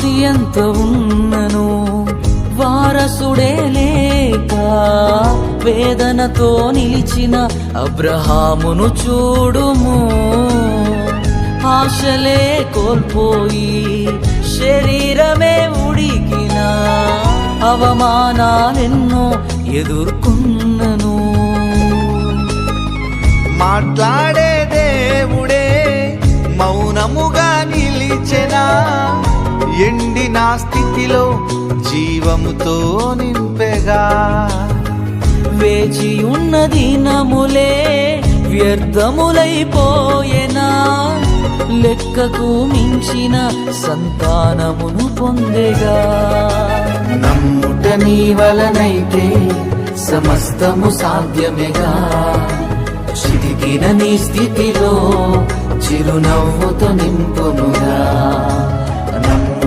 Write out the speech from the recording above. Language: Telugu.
ఆస్తి ఎంత ఉన్నను వారసుడే లేక వేదనతో నిలిచిన అబ్రహామును చూడుము. ఆశలే కోల్పోయి శరీరమే ఉడికిన అవమానాలెన్నో ఎదుర్కొన్నను. మాట్లాడే దేవుడే మౌనముగా నిలిచెనా, ఎండిన స్థితిలో జీవముతో నింపెగా. వేచి ఉన్న దినములే వ్యర్థములైపోయేనా, లెక్కకు మించిన సంతానమును పొందెగా. నమ్ముట నీ వలనైతే సమస్తము సాధ్యమేగా, చితికిన నీ స్థితిలో చిరునవ్వుతో నింపునుగా.